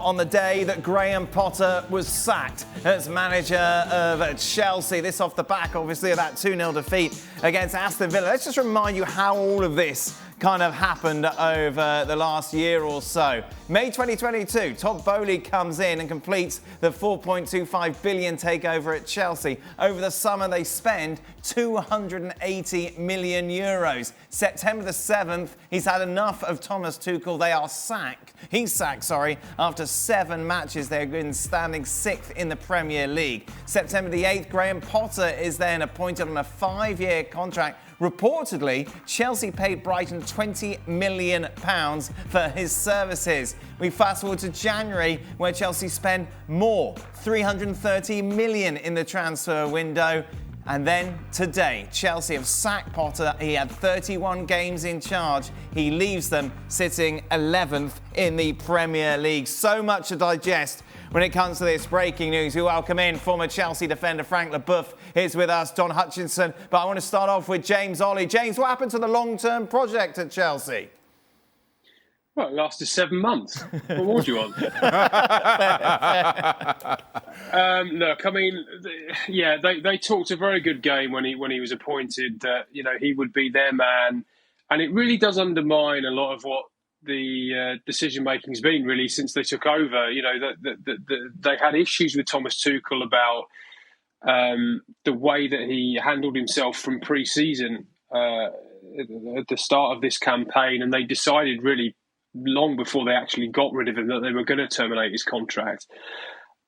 On the day that Graham Potter was sacked as manager of Chelsea. This off the back, obviously, of that 2-0 defeat against Aston Villa. Let's just remind you how all of this kind of happened over the last year or so. May 2022, Todd Boehly comes in and completes the 4.25 billion takeover at Chelsea. Over the summer, they spend 280 million euros. September the 7th, he's had enough of Thomas Tuchel. He's sacked, after 7 matches. They've been standing 6th in the Premier League. September the 8th, Graham Potter is then appointed on a 5-year contract. Reportedly, Chelsea paid Brighton £20 million for his services. We fast forward to January, where Chelsea spend more, £330 million in the transfer window. And then today, Chelsea have sacked Potter. He had 31 games in charge. He leaves them sitting 11th in the Premier League. So much to digest when it comes to this breaking news. We welcome in former Chelsea defender Frank Lampard is with us, Don Hutchinson. But I want to start off with James Ollie. James, what happened to the long-term project at Chelsea? Well, it lasted 7 months. What more do you want? Look, I mean, they talked a very good game when he was appointed that he would be their man, and it really does undermine a lot of what the decision making's been really since they took over. They had issues with Thomas Tuchel about the way that he handled himself from pre-season at the start of this campaign, and they decided really long before they actually got rid of him that they were going to terminate his contract.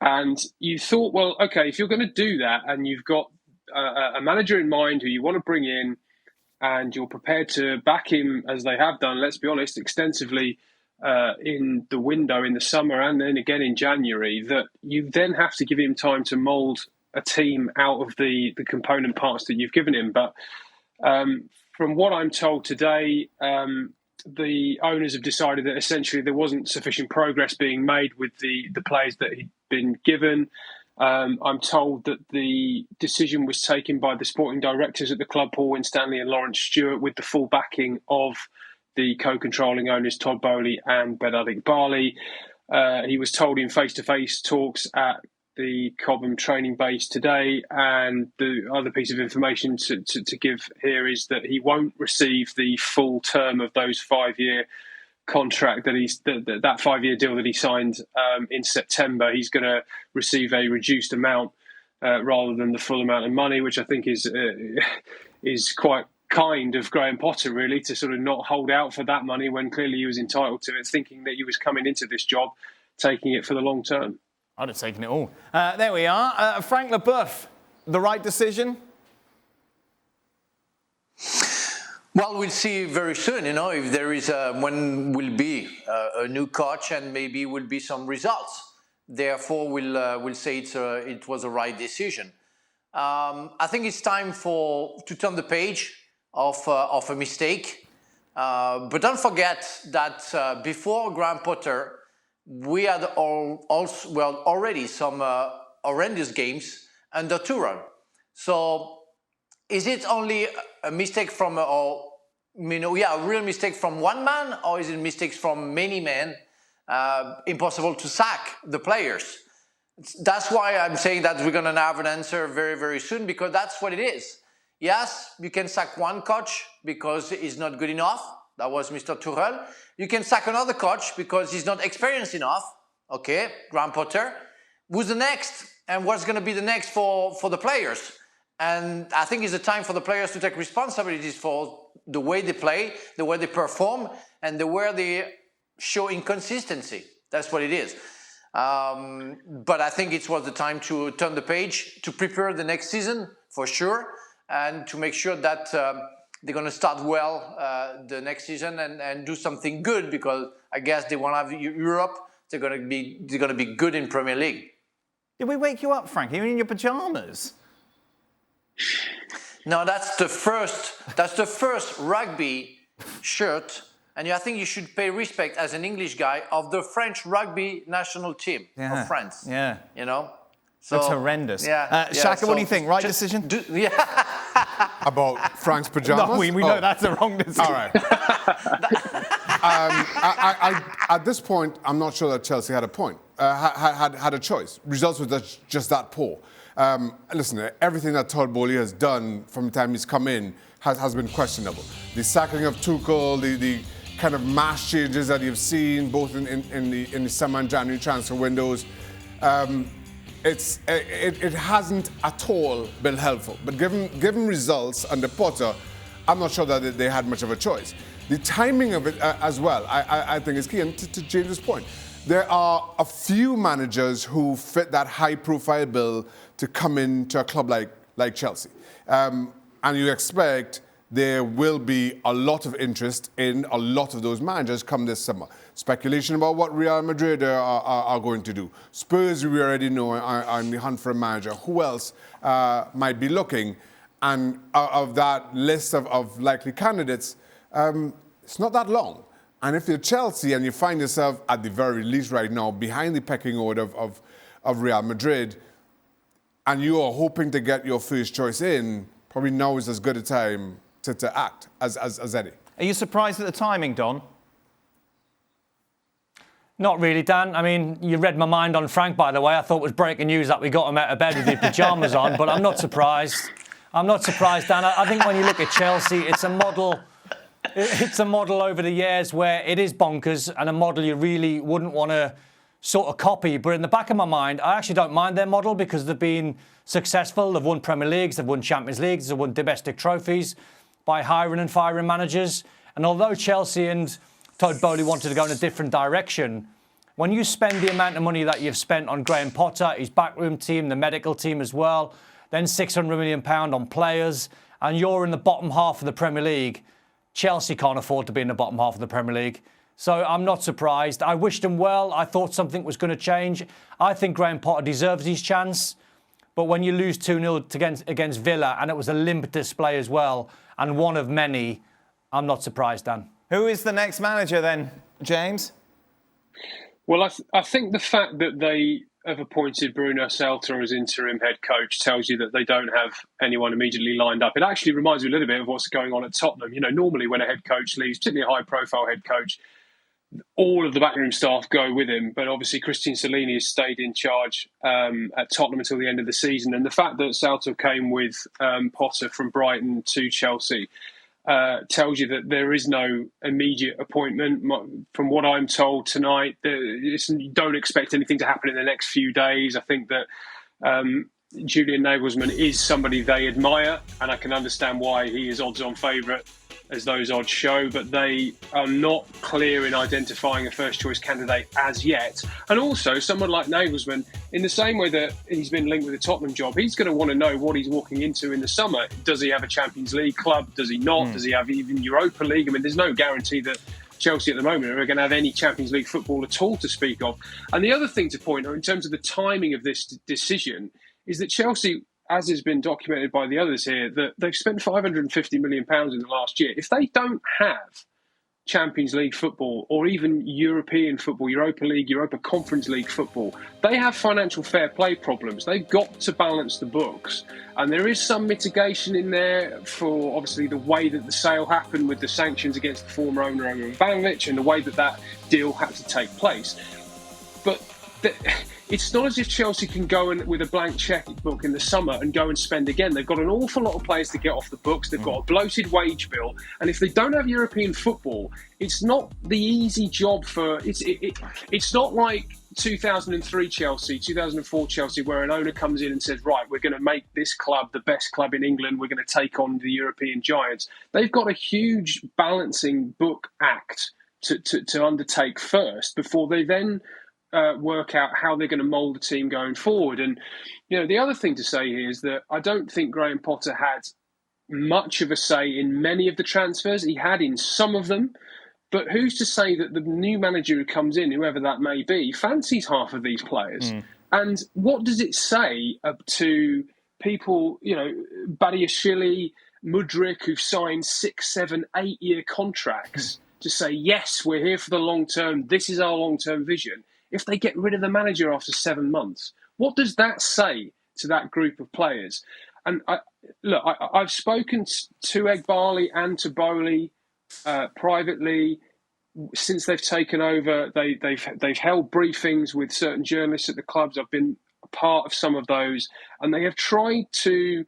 And you thought, well, okay, if you're going to do that and you've got a manager in mind who you want to bring in and you're prepared to back him, as they have done, let's be honest, extensively in the window in the summer and then again in January, that you then have to give him time to mould a team out of the component parts that you've given him. But from what I'm told today, the owners have decided that essentially there wasn't sufficient progress being made with the players that he'd been given. I'm told that the decision was taken by the sporting directors at the club, Paul Winstanley and Lawrence Stewart, with the full backing of the co-controlling owners, Todd Boehly and Bedadik Barley. He was told in face-to-face talks at the Cobham training base today, and the other piece of information to give here is that he won't receive the full term of those 5-year contract that that 5-year deal that he signed in September. He's going to receive a reduced amount rather than the full amount of money, which I think is quite kind of Graham Potter, really, to sort of not hold out for that money when clearly he was entitled to it, thinking that he was coming into this job taking it for the long term. I'd have taken it all. There we are. Frank Lampard, the right decision? Well, we'll see very soon, if there is when will be a new coach and maybe will be some results. Therefore, we'll say it was a right decision. I think it's time to turn the page of a mistake. But don't forget that before Graham Potter, we had already some horrendous games under Tuchel. So is it only a mistake from a real mistake from one man, or is it mistakes from many men? Impossible to sack the players. That's why I'm saying that we're going to have an answer very, very soon, because that's what it is. Yes, you can sack one coach because he's not good enough. That was Mr. Tuchel. You can sack another coach because he's not experienced enough. Okay, Graham Potter. Who's the next? And what's going to be the next for the players? And I think it's the time for the players to take responsibilities for the way they play, the way they perform, and the way they show inconsistency. That's what it is. But I think it was the time to turn the page, to prepare the next season for sure, and to make sure that they're going to start well the next season and do something good, because I guess they want to have Europe. They're going to be good in Premier League. Did we wake you up, Frank? You're in your pajamas. No, that's the first rugby shirt, and I think you should pay respect as an English guy of the French rugby national team of France. Yeah. So that's horrendous. Shaka, what do you think? Right decision? About Frank's pajamas? No, we know that's the wrong decision. All right. At this point, I'm not sure that Chelsea had a point, had a choice. Results were just that poor. Listen, everything that Todd Bowley has done from the time he's come in has been questionable. The sacking of Tuchel, the kind of mass changes that you've seen both in the summer and January transfer windows, it hasn't at all been helpful. But given results under Potter, I'm not sure that they had much of a choice. The timing of it as well, I think is key. And to James' point, there are a few managers who fit that high-profile bill to come into a club like Chelsea. And you expect there will be a lot of interest in a lot of those managers come this summer. Speculation about what Real Madrid are going to do. Spurs, we already know, are in the hunt for a manager. Who else might be looking? And of that list of likely candidates, it's not that long. And if you're Chelsea and you find yourself, at the very least right now, behind the pecking order of Real Madrid, and you are hoping to get your first choice in, probably now is as good a time to act as any. Are you surprised at the timing, Don? Not really, Dan. I mean, you read my mind on Frank, by the way. I thought it was breaking news that we got him out of bed with his pajamas on, but I'm not surprised. I'm not surprised, Dan. I think when you look at Chelsea, it's a model. It's a model over the years where it is bonkers and a model you really wouldn't want to sort of copy. But in the back of my mind, I actually don't mind their model because they've been successful. They've won Premier Leagues, they've won Champions Leagues, they've won domestic trophies by hiring and firing managers. And although Chelsea and Todd Bowley wanted to go in a different direction, when you spend the amount of money that you've spent on Graham Potter, his backroom team, the medical team as well, then £600 million on players, and you're in the bottom half of the Premier League, Chelsea can't afford to be in the bottom half of the Premier League. So I'm not surprised. I wished him well. I thought something was going to change. I think Graham Potter deserves his chance. But when you lose 2-0 against Villa, and it was a limp display as well, and one of many, I'm not surprised, Dan. Who is the next manager then, James? Well, I think the fact that they have appointed Bruno Salta as interim head coach tells you that they don't have anyone immediately lined up. It actually reminds me a little bit of what's going on at Tottenham. You know, normally when a head coach leaves, particularly a high-profile head coach, all of the backroom staff go with him. But obviously, Christian Salini has stayed in charge at Tottenham until the end of the season. And the fact that Salta came with Potter from Brighton to Chelsea tells you that there is no immediate appointment. From what I'm told tonight, you don't expect anything to happen in the next few days. I think that Julian Nagelsmann is somebody they admire, and I can understand why he is odds-on favourite, as those odds show, but they are not clear in identifying a first-choice candidate as yet. And also, someone like Nagelsmann, in the same way that he's been linked with the Tottenham job, he's going to want to know what he's walking into in the summer. Does he have a Champions League club? Does he not? Does he have even Europa League? I mean, there's no guarantee that Chelsea at the moment are going to have any Champions League football at all to speak of. And the other thing to point out in terms of the timing of this decision is that Chelsea, as has been documented by the others here, that they've spent £550 million in the last year. If they don't have Champions League football or even European football, Europa League, Europa Conference League football, they have financial fair play problems. They've got to balance the books. And there is some mitigation in there for, obviously, the way that the sale happened with the sanctions against the former owner, Abramovich, and the way that that deal had to take place. But it's not as if Chelsea can go in with a blank checkbook in the summer and go and spend again. They've got an awful lot of players to get off the books. They've got a bloated wage bill. And if they don't have European football, it's not the easy job for... It's not like 2003 Chelsea, 2004 Chelsea, where an owner comes in and says, right, we're going to make this club the best club in England. We're going to take on the European giants. They've got a huge balancing book act to undertake first before they then... work out how they're going to mould the team going forward. And, you know, the other thing to say here is that I don't think Graham Potter had much of a say in many of the transfers. He had in some of them, but who's to say that the new manager who comes in, whoever that may be, fancies half of these players? And what does it say to people, you know, Badiashile, Mudryk, who've signed 6, 7, 8-year contracts to say, yes, we're here for the long term, this is our long-term vision, if they get rid of the manager after 7 months? What does that say to that group of players? And I've spoken to Egbali and to Bowley privately. since they've taken over, they've held briefings with certain journalists at the clubs. I've been a part of some of those, and they have tried to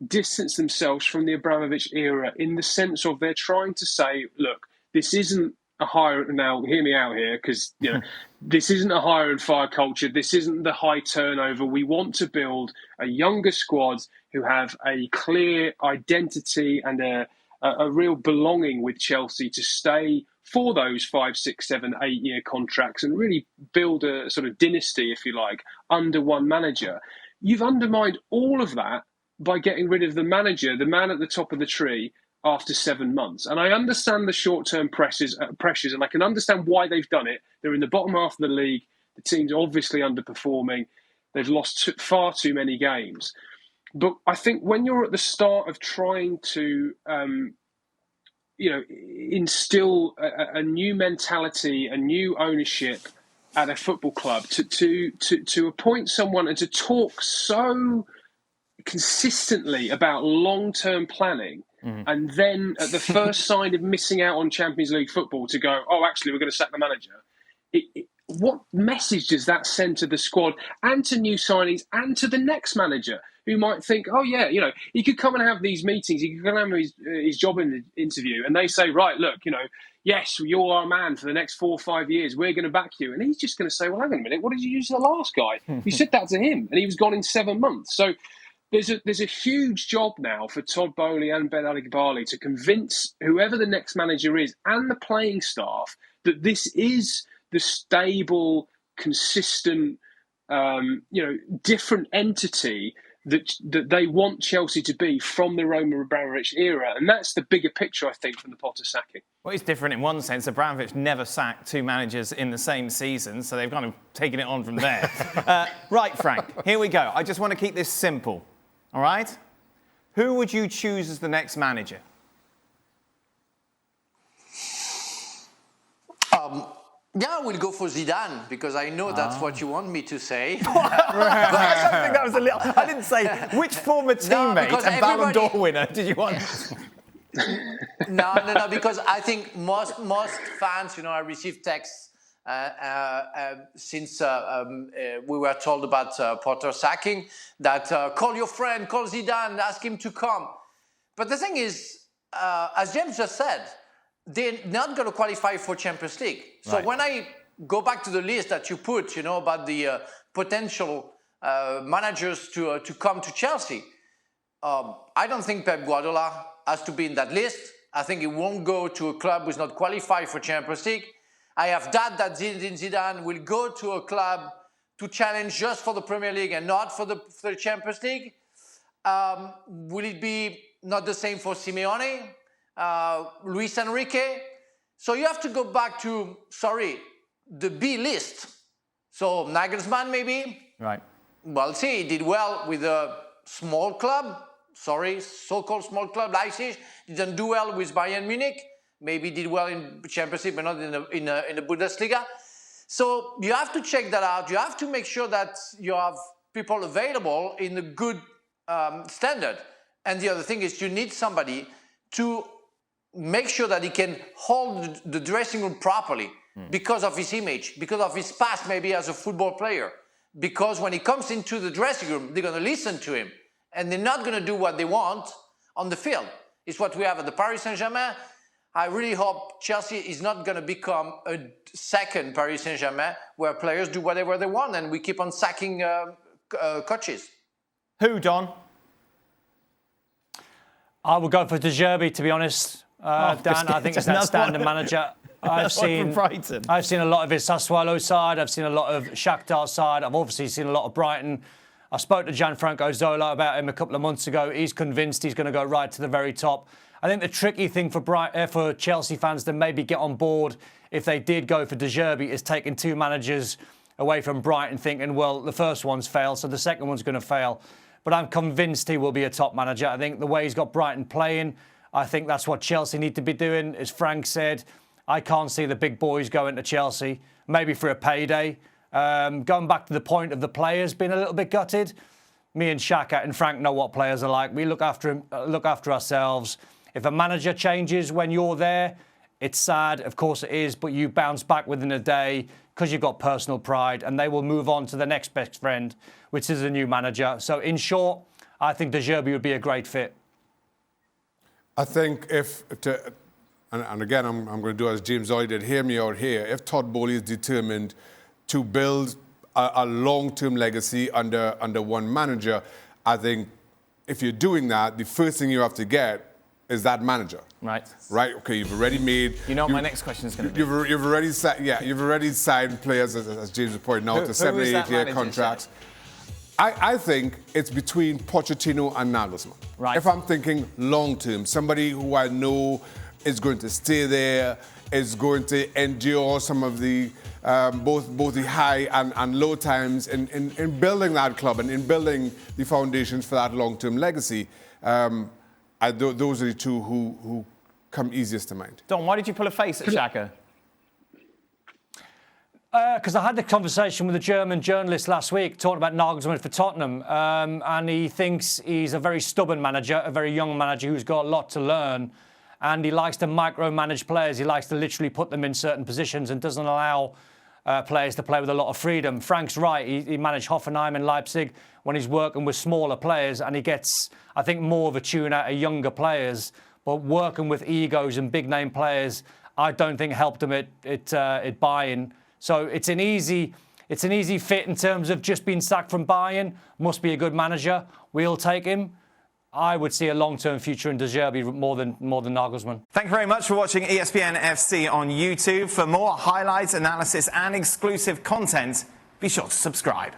distance themselves from the Abramovich era in the sense of they're trying to say, look, this isn't a hire. Now, hear me out here, because this isn't a hire and fire culture. This isn't the high turnover. We want to build a younger squad who have a clear identity and a real belonging with Chelsea to stay for those 5, 6, 7, 8-year contracts and really build a sort of dynasty, if you like, under one manager. You've undermined all of that by getting rid of the manager, the man at the top of the tree, after 7 months. And I understand the short-term pressures, and I can understand why they've done it. They're in the bottom half of the league. The team's obviously underperforming. They've lost far too many games. But I think when you're at the start of trying to, instill a new mentality, a new ownership at a football club, to appoint someone and to talk so consistently about long-term planning, and then at the first sign of missing out on Champions League football to go, oh, actually, we're going to sack the manager. What message does that send to the squad and to new signings and to the next manager who might think, oh, yeah, he could come and have these meetings, he could come and have his job in the interview, and they say, right, look, yes, you're our man for the next 4 or 5 years, we're going to back you. And he's just going to say, well, hang on a minute, what did you use the last guy? You said that to him, and he was gone in 7 months. So there's a huge job now for Todd Boehly and Ben Adigbali to convince whoever the next manager is and the playing staff that this is the stable, consistent, different entity that they want Chelsea to be from the Roman Abramovich era. And that's the bigger picture, I think, from the Potter sacking. Well, it's different in one sense. Abramovich never sacked 2 managers in the same season, so they've kind of taken it on from there. Right, Frank, here we go. I just want to keep this simple, all right? Who would you choose as the next manager? Yeah, we'll go for Zidane, because I know that's what you want me to say. I think that was a little... I didn't say which former teammate and Ballon d'Or winner did you want? No, because I think most fans, I received texts since we were told about Potter sacking that call your friend, call Zidane, ask him to come. But the thing is, as James just said, they're not going to qualify for Champions League. So when I go back to the list that you put, about the potential managers to come to Chelsea, I don't think Pep Guardiola has to be in that list. I think he won't go to a club who's not qualified for Champions League. I have doubt that Zinedine Zidane will go to a club to challenge just for the Premier League and not for the Champions League. Will it be not the same for Simeone? Luis Enrique. So you have to go back to, the B list. So Nagelsmann maybe. Right. Well, see, he did well with a small club. So-called small club, Leipzig. Didn't do well with Bayern Munich. Maybe did well in Champions League, but not in the Bundesliga. So you have to check that out. You have to make sure that you have people available in a good standard. And the other thing is you need somebody to make sure that he can hold the dressing room properly because of his image, because of his past maybe as a football player. Because when he comes into the dressing room, they're going to listen to him. And they're not going to do what they want on the field. It's what we have at the Paris Saint-Germain. I really hope Chelsea is not going to become a second Paris Saint-Germain where players do whatever they want and we keep on sacking coaches. Who, Don? I would go for De Zerbi, to be honest. Dan, I think he's that standard manager. I've seen a lot of his Sassuolo side. I've seen a lot of Shakhtar side. I've obviously seen a lot of Brighton. I spoke to Gianfranco Zola about him a couple of months ago. He's convinced he's going to go right to the very top. I think the tricky thing for Chelsea fans to maybe get on board if they did go for De Zerbi is taking 2 managers away from Brighton thinking, well, the first one's failed, so the second one's going to fail. But I'm convinced he will be a top manager. I think the way he's got Brighton playing, I think that's what Chelsea need to be doing. As Frank said, I can't see the big boys going to Chelsea, maybe for a payday. Going back to the point of the players being a little bit gutted, me and Shaka and Frank know what players are like. We look after ourselves. If a manager changes when you're there, It's sad, of course it is, but you bounce back within a day because you've got personal pride, and they will move on to the next best friend, which is a new manager. So in short, I think De Zerbi would be a great fit. I think and again, I'm going to do as James Oy did, hear me out here. If Todd Bowley is determined to build a long-term legacy under one manager, I think if you're doing that, the first thing you have to get is that manager. Right. Right. Okay. You've already made. You know what my next question is going to be. You've already signed players, as James pointed out, to 7 or 8 year contracts. I think it's between Pochettino and Nagelsmann. Right. If I'm thinking long term, somebody who I know is going to stay there, is going to endure some of the both the high and low times in building that club and in building the foundations for that long term legacy. Those are the two who come easiest to mind. Don, why did you pull a face at Xhaka? Because I had the conversation with a German journalist last week talking about Nagelsmann for Tottenham, and he thinks he's a very stubborn manager, a very young manager who's got a lot to learn, and he likes to micromanage players. He likes to literally put them in certain positions and doesn't allow players to play with a lot of freedom. Frank's right. He managed Hoffenheim and Leipzig when he's working with smaller players, and he gets, I think, more of a tune out of younger players. But working with egos and big-name players, I don't think helped him at Bayern. So it's an easy fit in terms of just being sacked from Bayern. Must be a good manager. We'll take him. I would see a long-term future in De Zerbi more than Nagelsmann. Thank you very much for watching ESPN FC on YouTube. For more highlights, analysis and exclusive content, be sure to subscribe.